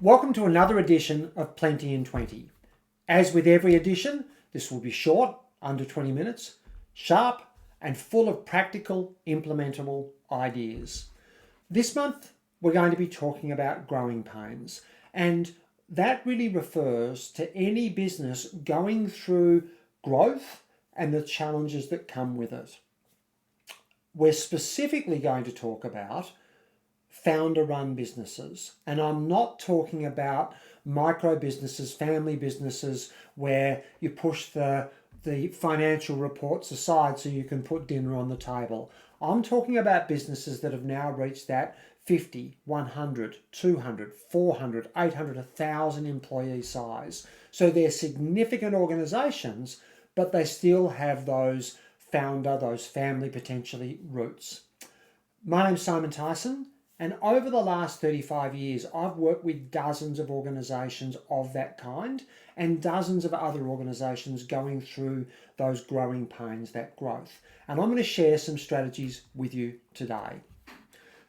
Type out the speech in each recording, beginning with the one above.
Welcome to another edition of Plenty in 20. As with every edition, this will be short, under 20 minutes, sharp, and full of practical, implementable ideas. This month, we're going to be talking about growing pains, and that really refers to any business going through growth and the challenges that come with it. We're specifically going to talk about founder-run businesses. And I'm not talking about micro businesses, family businesses, where you push the financial reports aside so you can put dinner on the table. I'm talking about businesses that have now reached that 50, 100, 200, 400, 800, 1,000 employee size. So they're significant organizations, but they still have those founder, those family potentially roots. My name's Simon Tyson. And over the last 35 years, I've worked with dozens of organisations of that kind and dozens of other organisations going through those growing pains, that growth. And I'm going to share some strategies with you today.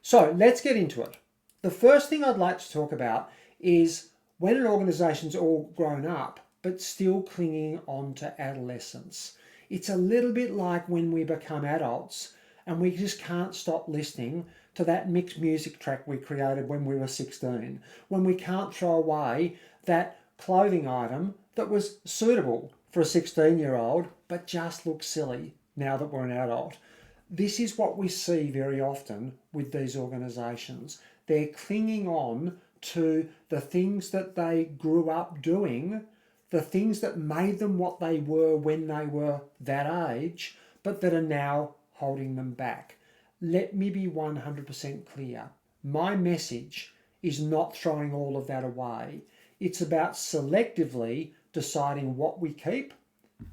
So let's get into it. The first thing I'd like to talk about is when an organisation's all grown up, but still clinging on to adolescence. It's a little bit like when we become adults and we just can't stop listening to that mixed music track we created when we were 16, when we can't throw away that clothing item that was suitable for a 16-year-old but just looks silly now that we're an adult. This is what we see very often with these organisations. They're clinging on to the things that they grew up doing, the things that made them what they were when they were that age, but that are now holding them back. Let me be 100% clear. My message is not throwing all of that away. It's about selectively deciding what we keep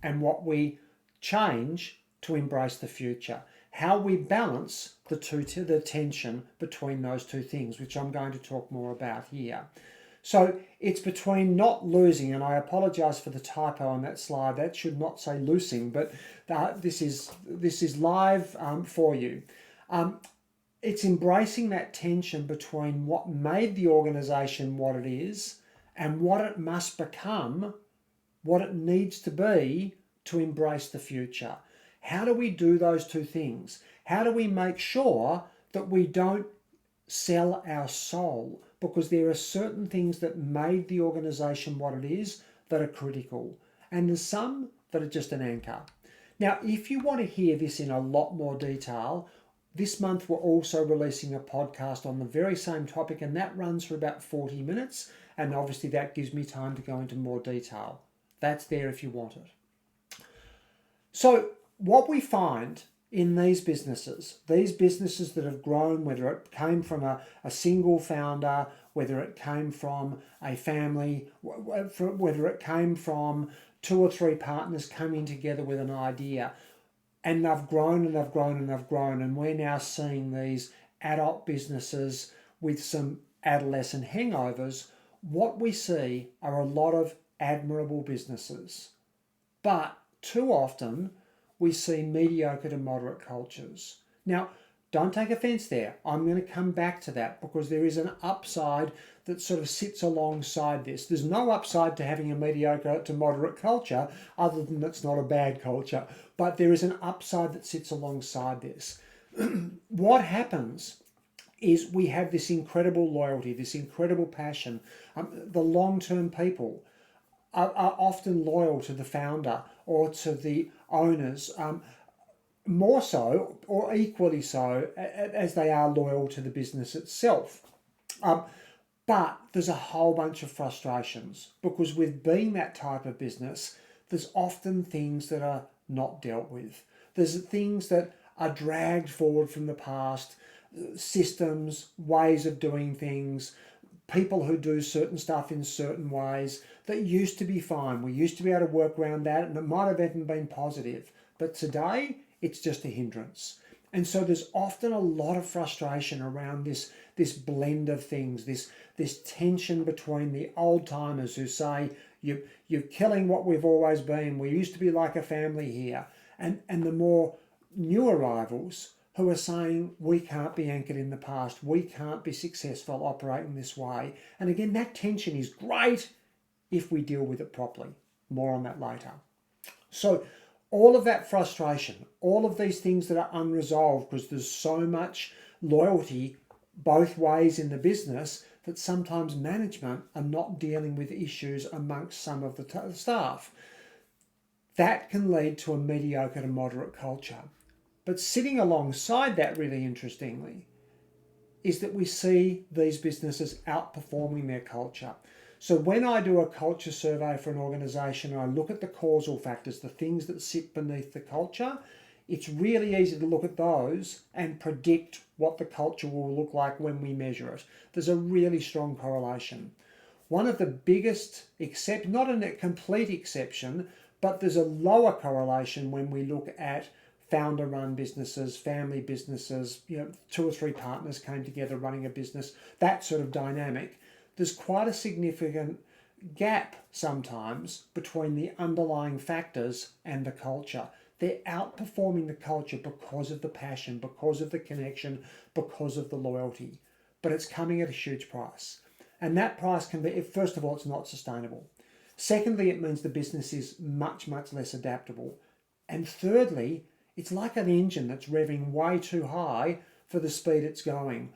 and what we change to embrace the future. How we balance the tension between those two things, which I'm going to talk more about here. So it's between not losing, and I apologise for the typo on that slide. That should not say losing, but this is live for you. It's embracing that tension between what made the organisation what it is and what it must become, what it needs to be to embrace the future. How do we do those two things? How do we make sure that we don't sell our soul? Because there are certain things that made the organisation what it is that are critical. And there's some that are just an anchor. Now, if you want to hear this in a lot more detail, this month we're also releasing a podcast on the very same topic, and that runs for about 40 minutes. And obviously that gives me time to go into more detail. That's there if you want it. So what we find in these businesses that have grown, whether it came from a single founder, whether it came from a family, whether it came from 2 or 3 partners coming together with an idea, and they've grown and they've grown and they've grown, and we're now seeing these adult businesses with some adolescent hangovers. What we see are a lot of admirable businesses, but too often we see mediocre to moderate cultures. Now, don't take offence there. I'm going to come back to that because there is an upside that sort of sits alongside this. There's no upside to having a mediocre to moderate culture other than it's not a bad culture, but there is an upside that sits alongside this. What happens is we have this incredible loyalty, this incredible passion. The long-term people are often loyal to the founder or to the owners, more so or equally so as they are loyal to the business itself. But there's a whole bunch of frustrations because with being that type of business, there's often things that are not dealt with. There's things that are dragged forward from the past, systems, ways of doing things, people who do certain stuff in certain ways that used to be fine. We used to be able to work around that and it might have even been positive. But today, it's just a hindrance. And so there's often a lot of frustration around this blend of things, this tension between the old timers who say, you're killing what we've always been. We used to be like a family here. And the more new arrivals who are saying we can't be anchored in the past, we can't be successful operating this way. And again, that tension is great if we deal with it properly. More on that later. So all of that frustration, all of these things that are unresolved because there's so much loyalty both ways in the business that sometimes management are not dealing with issues amongst some of the staff. That can lead to a mediocre to moderate culture. But sitting alongside that, really interestingly, is that we see these businesses outperforming their culture. So when I do a culture survey for an organisation and I look at the causal factors, the things that sit beneath the culture, it's really easy to look at those and predict what the culture will look like when we measure it. There's a really strong correlation. One of the biggest, not a complete exception, but there's a lower correlation when we look at founder-run businesses, family businesses, 2 or 3 partners came together running a business, that sort of dynamic. There's quite a significant gap sometimes between the underlying factors and the culture. They're outperforming the culture because of the passion, because of the connection, because of the loyalty. But it's coming at a huge price. And that price can be, first of all, it's not sustainable. Secondly, it means the business is much, much less adaptable. And thirdly, it's like an engine that's revving way too high for the speed it's going.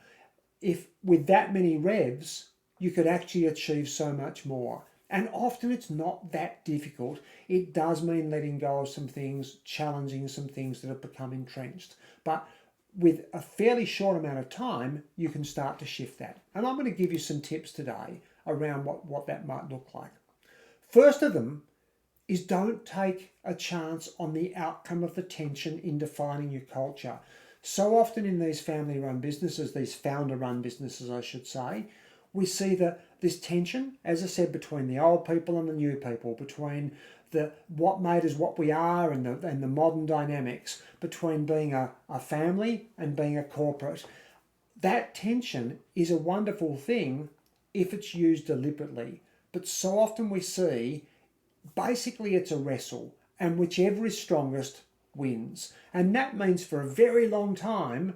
If with that many revs, you could actually achieve so much more. And often it's not that difficult. It does mean letting go of some things, challenging some things that have become entrenched. But with a fairly short amount of time, you can start to shift that. And I'm going to give you some tips today around what that might look like. First of them is don't take a chance on the outcome of the tension in defining your culture. So often in these family-run businesses, these founder-run businesses, I should say, we see this tension, as I said, between the old people and the new people, between what made us what we are and the modern dynamics, between being a family and being a corporate. That tension is a wonderful thing if it's used deliberately. But so often we see, basically it's a wrestle, and whichever is strongest wins. And that means for a very long time,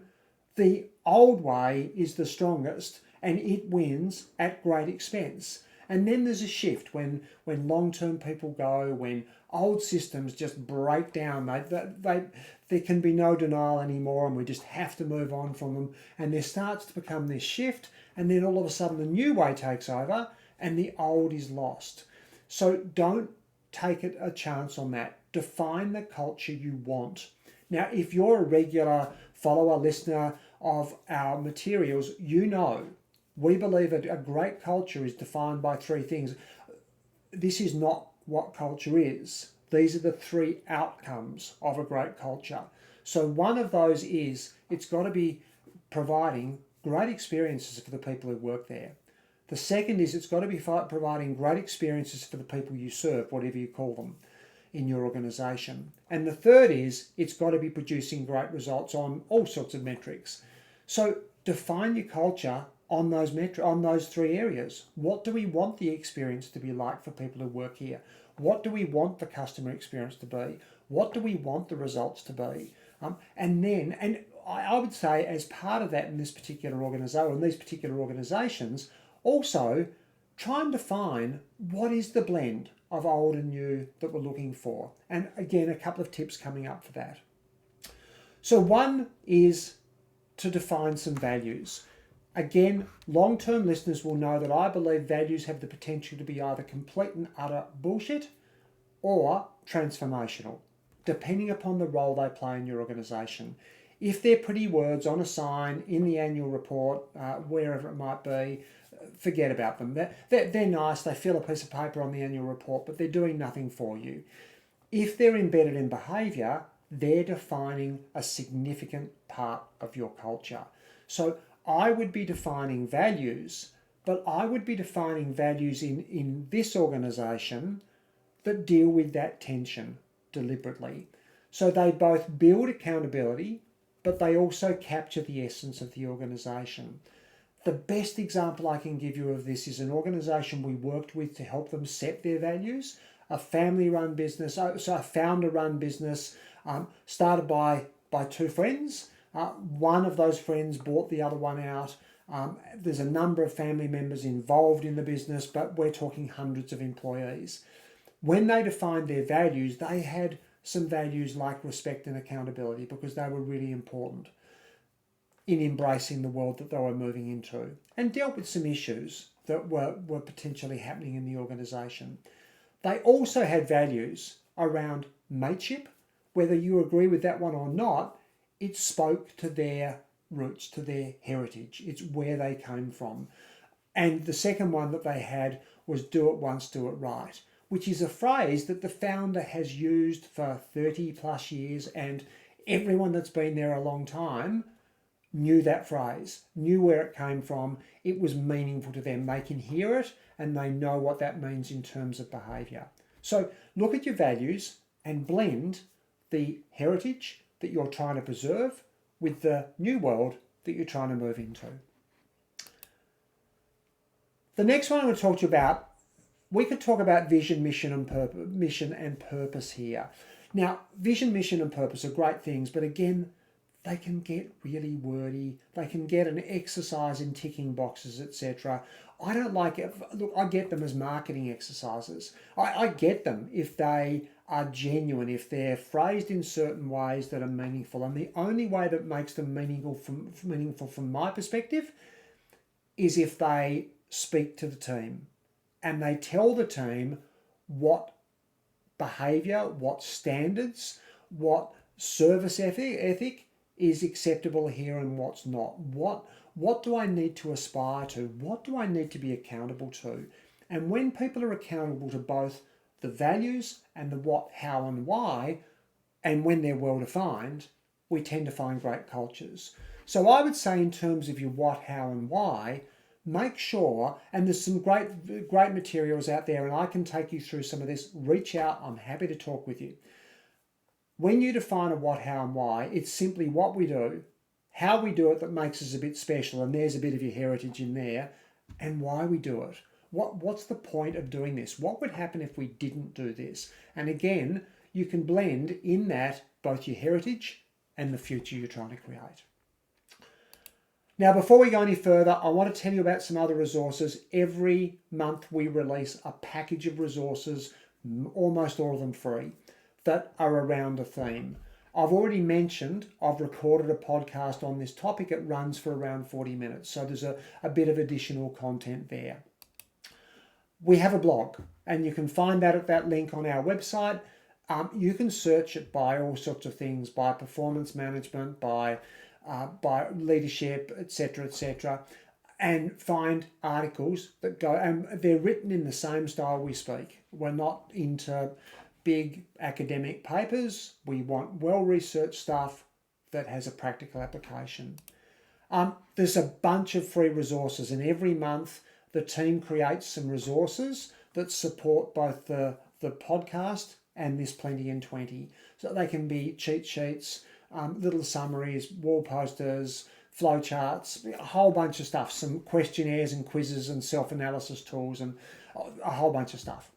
the old way is the strongest, and it wins at great expense. And then there's a shift when long-term people go, when old systems just break down. There can be no denial anymore, and we just have to move on from them. And there starts to become this shift, and then all of a sudden the new way takes over, and the old is lost. So don't take a chance on that. Define the culture you want. Now, if you're a regular follower, listener of our materials, you know we believe that a great culture is defined by 3 things. This is not what culture is. These are the 3 outcomes of a great culture. So one of those is it's got to be providing great experiences for the people who work there. The second is it's got to be providing great experiences for the people you serve, whatever you call them, in your organisation. And the third is it's got to be producing great results on all sorts of metrics. So define your culture on those 3 areas. What do we want the experience to be like for people who work here? What do we want the customer experience to be? What do we want the results to be? And I would say as part of that in this particular organisation, in these particular organisations, also try and define what is the blend of old and new that we're looking for. And again, a couple of tips coming up for that. So one is to define some values. Again, long-term listeners will know that I believe values have the potential to be either complete and utter bullshit or transformational, depending upon the role they play in your organisation. If they're pretty words on a sign, in the annual report, wherever it might be, forget about them. They're nice, they fill a piece of paper on the annual report, but they're doing nothing for you. If they're embedded in behaviour, they're defining a significant part of your culture. So I would be defining values, but I would be defining values in this organisation that deal with that tension deliberately. So they both build accountability, but they also capture the essence of the organisation. The best example I can give you of this is an organisation we worked with to help them set their values, a family-run business, so a founder-run business started by 2 friends. One of those friends bought the other one out. There's a number of family members involved in the business, but we're talking hundreds of employees. When they defined their values, they had some values like respect and accountability because they were really important in embracing the world that they were moving into, and dealt with some issues that were potentially happening in the organisation. They also had values around mateship. Whether you agree with that one or not, it spoke to their roots, to their heritage. It's where they came from. And the second one that they had was do it once, do it right, which is a phrase that the founder has used for 30 plus years, and everyone that's been there a long time knew that phrase, knew where it came from. It was meaningful to them. They can hear it and they know what that means in terms of behaviour. So look at your values and blend the heritage that you're trying to preserve with the new world that you're trying to move into. The next one I'm going to talk to you about, we could talk about vision, mission and purpose here. Now, vision, mission and purpose are great things, but again, they can get really wordy. They can get an exercise in ticking boxes, etc. I don't like it. Look, I get them as marketing exercises. I get them if they are genuine, if they're phrased in certain ways that are meaningful. And the only way that makes them meaningful from my perspective is if they speak to the team and they tell the team what behaviour, what standards, what service ethic is acceptable here and what's not. What do I need to aspire to? What do I need to be accountable to? And when people are accountable to both the values and the what, how and why, and when they're well defined, we tend to find great cultures. So I would say in terms of your what, how and why, make sure, and there's some great materials out there and I can take you through some of this, reach out, I'm happy to talk with you. When you define a what, how and why, it's simply what we do, how we do it that makes us a bit special, and there's a bit of your heritage in there, and why we do it. What's the point of doing this? What would happen if we didn't do this? And again, you can blend in that both your heritage and the future you're trying to create. Now, before we go any further, I want to tell you about some other resources. Every month we release a package of resources, almost all of them free, that are around a theme. I've already mentioned I've recorded a podcast on this topic. It runs for around 40 minutes. So there's a bit of additional content there. We have a blog and you can find that at that link on our website. You can search it by all sorts of things, by performance management, by leadership, etc., and find articles that go, and they're written in the same style we speak. We're not into big academic papers. We want well-researched stuff that has a practical application. There's a bunch of free resources, and every month the team creates some resources that support both the podcast and this Plenty in 20. So they can be cheat sheets, little summaries, wall posters, flowcharts, a whole bunch of stuff, some questionnaires and quizzes and self-analysis tools and a whole bunch of stuff.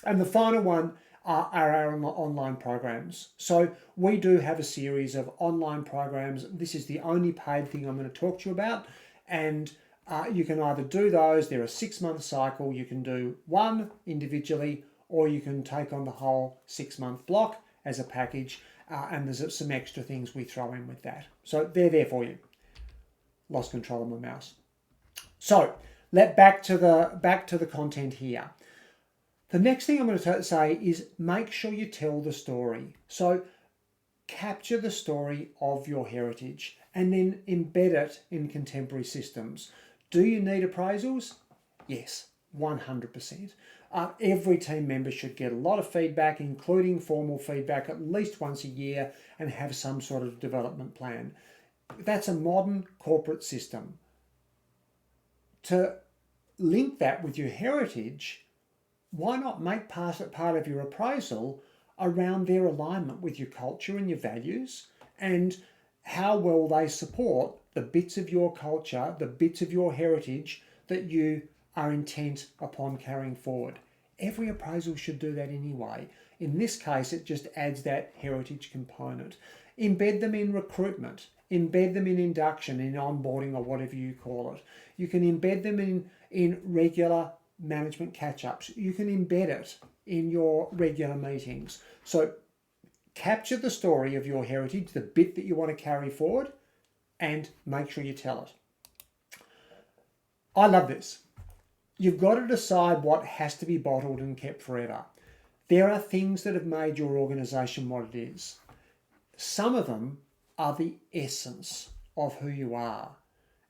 And the final one are our online programs. So we do have a series of online programs. This is the only paid thing I'm going to talk to you about. And you can either do those, they're a 6-month cycle, you can do one individually, or you can take on the whole 6-month block as a package. And there's some extra things we throw in with that. So they're there for you. Lost control of my mouse. So back to the content here. The next thing I'm going to say is make sure you tell the story. So capture the story of your heritage and then embed it in contemporary systems. Do you need appraisals? Yes, 100%. Every team member should get a lot of feedback, including formal feedback, at least once a year, and have some sort of development plan. That's a modern corporate system. To link that with your heritage, why not make part of your appraisal around their alignment with your culture and your values and how well they support the bits of your culture, the bits of your heritage that you are intent upon carrying forward. Every appraisal should do that anyway. In this case, it just adds that heritage component. Embed them in recruitment embed them in induction, in onboarding, or whatever you call it. You can embed them in regular management catch-ups. You can embed it in your regular meetings. So capture the story of your heritage, the bit that you want to carry forward, and make sure you tell it. I love this. You've got to decide what has to be bottled and kept forever. There are things that have made your organisation what it is. Some of them are the essence of who you are,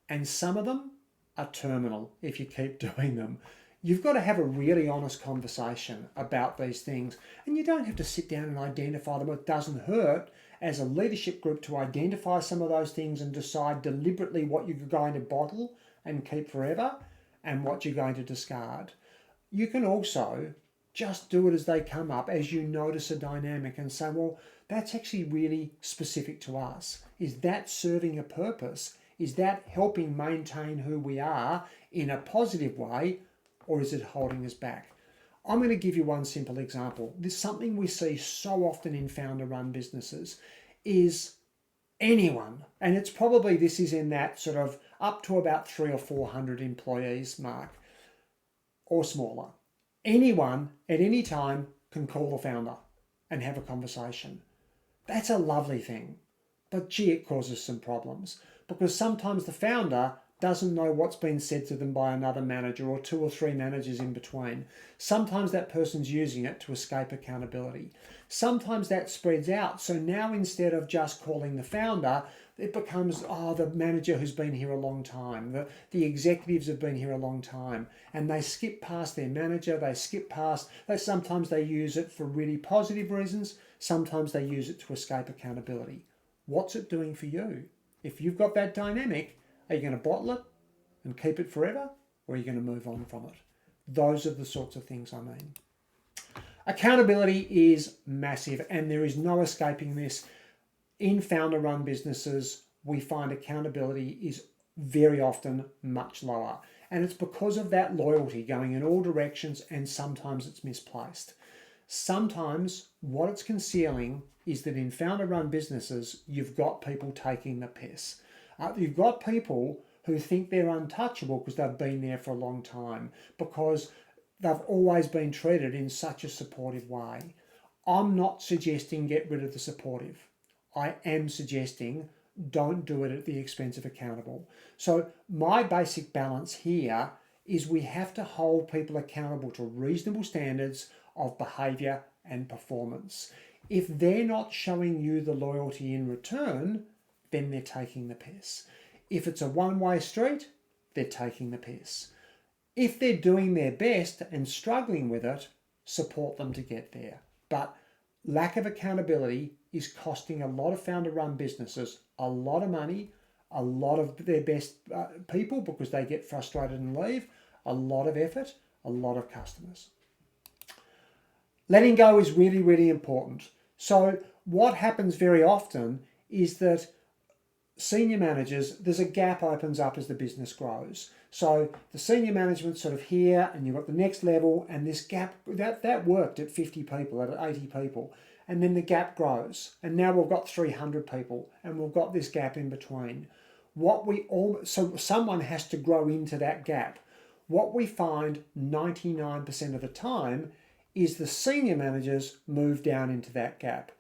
and some of them are terminal if you keep doing them. You've got to have a really honest conversation about these things, and you don't have to sit down and identify them. It doesn't hurt as a leadership group to identify some of those things and decide deliberately what you're going to bottle and keep forever and what you're going to discard. You can also just do it as they come up, as you notice a dynamic, and say, well, that's actually really specific to us. Is that serving a purpose? Is that helping maintain who we are in a positive way, or is it holding us back? I'm going to give you one simple example. This is something we see so often in founder-run businesses is anyone, and it's probably, this is in that sort of up to about 300 or 400 employees mark or smaller. Anyone at any time can call the founder and have a conversation. That's a lovely thing, but gee, it causes some problems because sometimes the founder doesn't know what's been said to them by another manager or 2 or 3 managers in between. Sometimes that person's using it to escape accountability. Sometimes that spreads out. So now instead of just calling the founder, it becomes, the manager who's been here a long time. The executives have been here a long time. And they skip past their manager. They skip past, sometimes they use it for really positive reasons. Sometimes they use it to escape accountability. What's it doing for you? If you've got that dynamic, are you going to bottle it and keep it forever, or are you going to move on from it? Those are the sorts of things I mean. Accountability is massive, and there is no escaping this. In founder-run businesses, we find accountability is very often much lower. And it's because of that loyalty going in all directions, and sometimes it's misplaced. Sometimes what it's concealing is that in founder-run businesses, you've got people taking the piss. You've got people who think they're untouchable because they've been there for a long time, because they've always been treated in such a supportive way. I'm not suggesting get rid of the supportive. I am suggesting don't do it at the expense of accountable. So my basic balance here is we have to hold people accountable to reasonable standards of behaviour and performance. If they're not showing you the loyalty in return, then they're taking the piss. If it's a one-way street, they're taking the piss. If they're doing their best and struggling with it, support them to get there. But lack of accountability is costing a lot of founder-run businesses a lot of money, a lot of their best people because they get frustrated and leave, a lot of effort, a lot of customers. Letting go is really, really important. So what happens very often is that senior managers, there's a gap opens up as the business grows. So the senior management's sort of here, and you've got the next level, and this gap, that worked at 50 people, at 80 people. And then the gap grows. And now we've got 300 people, and we've got this gap in between. So someone has to grow into that gap. What we find 99% of the time is the senior managers move down into that gap,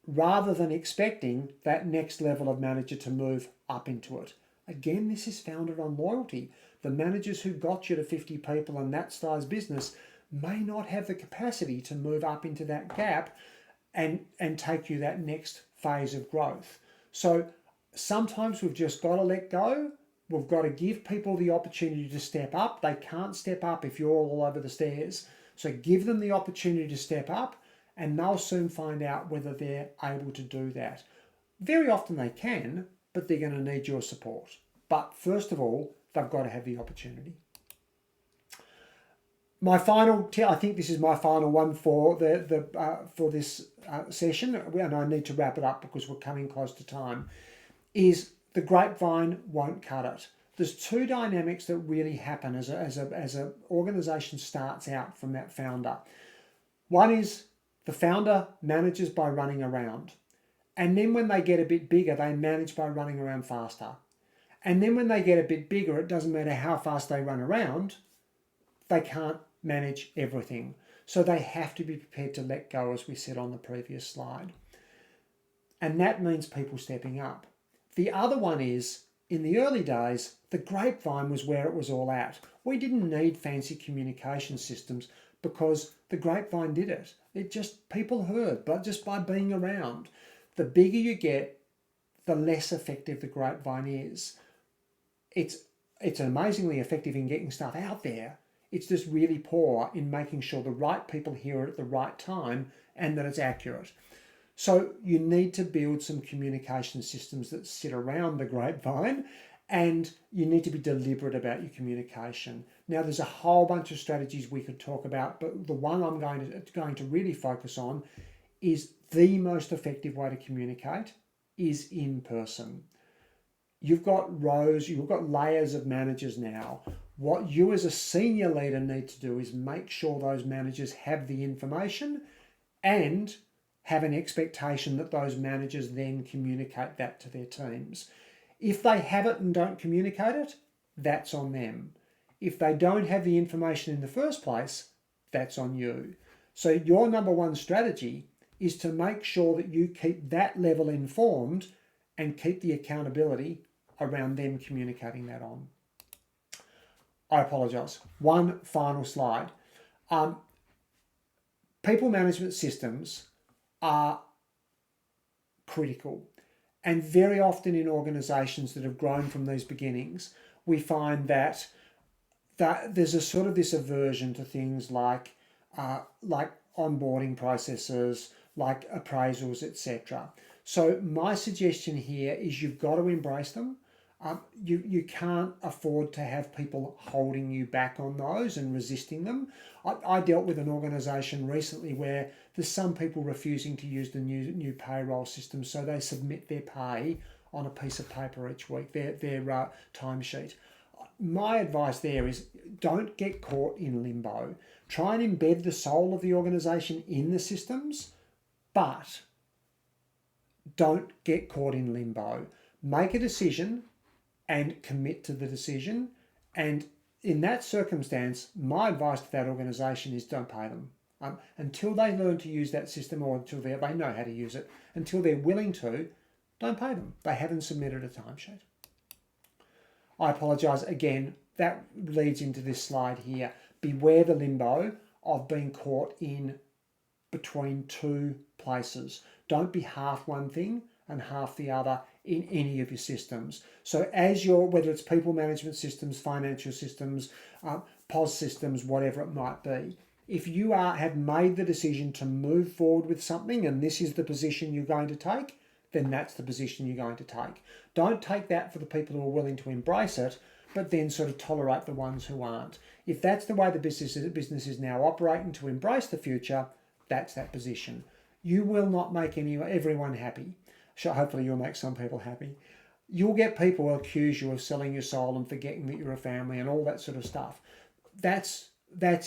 rather than expecting that next level of manager to move up into it. Again, this is founded on loyalty. The managers who got you to 50 people and that size business may not have the capacity to move up into that gap and take you that next phase of growth. So sometimes we've just got to let go. We've got to give people the opportunity to step up. They can't step up if you're all over the stairs. So give them the opportunity to step up, and they'll soon find out whether they're able to do that. Very often they can, but they're going to need your support. But first of all, they've got to have the opportunity. My final, I think this is my final one for for this session, and I need to wrap it up because we're coming close to time, is the grapevine won't cut it. There's 2 dynamics that really happen as an organisation starts out from that founder. One is the founder manages by running around. And then when they get a bit bigger, they manage by running around faster. And then when they get a bit bigger, it doesn't matter how fast they run around, they can't manage everything. So they have to be prepared to let go, as we said on the previous slide. And that means people stepping up. The other one is, in the early days, the grapevine was where it was all at. We didn't need fancy communication systems because the grapevine did it. It just, people heard, but just by being around. The bigger you get, the less effective the grapevine is. It's amazingly effective in getting stuff out there. It's just really poor in making sure the right people hear it at the right time and that it's accurate. So you need to build some communication systems that sit around the grapevine, and you need to be deliberate about your communication. Now, there's a whole bunch of strategies we could talk about, but the one I'm going to really focus on is the most effective way to communicate is in person. You've got rows, you've got layers of managers now. What you as a senior leader need to do is make sure those managers have the information and have an expectation that those managers then communicate that to their teams. If they have it and don't communicate it, that's on them. If they don't have the information in the first place, that's on you. So your number one strategy is to make sure that you keep that level informed and keep the accountability around them communicating that on. I apologise. One final slide. People management systems are critical. And very often in organisations that have grown from these beginnings, we find that there's a sort of this aversion to things like onboarding processes, like appraisals, etc. So my suggestion here is you've got to embrace them. You can't afford to have people holding you back on those and resisting them. I dealt with an organisation recently where there's some people refusing to use the new payroll system, so they submit their pay on a piece of paper each week, their timesheet. My advice there is don't get caught in limbo. Try and embed the soul of the organisation in the systems, but don't get caught in limbo. Make a decision and commit to the decision. And in that circumstance, my advice to that organisation is don't pay them. Until they learn to use that system, or until they know how to use it, until they're willing to, don't pay them. They haven't submitted a timesheet. I apologise again, that leads into this slide here. Beware the limbo of being caught in between two places. Don't be half one thing and half the other in any of your systems. So as whether it's people management systems, financial systems, POS systems, whatever it might be, if you have made the decision to move forward with something and this is the position you're going to take, then that's the position you're going to take. Don't take that for the people who are willing to embrace it, but then sort of tolerate the ones who aren't. If that's the way the business is now operating to embrace the future, that's that position. You will not make everyone happy. Hopefully you'll make some people happy. You'll get people who accuse you of selling your soul and forgetting that you're a family and all that sort of stuff. That's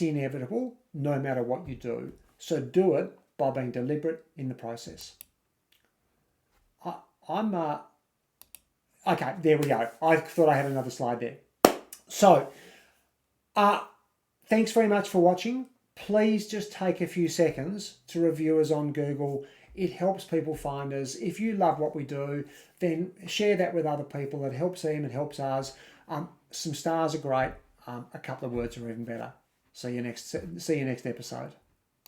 inevitable no matter what you do. So do it by being deliberate in the process. Okay, there we go. I thought I had another slide there. So, thanks very much for watching. Please just take a few seconds to review us on Google. It helps people find us. If you love what we do, then share that with other people. It helps them, it helps us. Some stars are great. A couple of words are even better. See you next episode.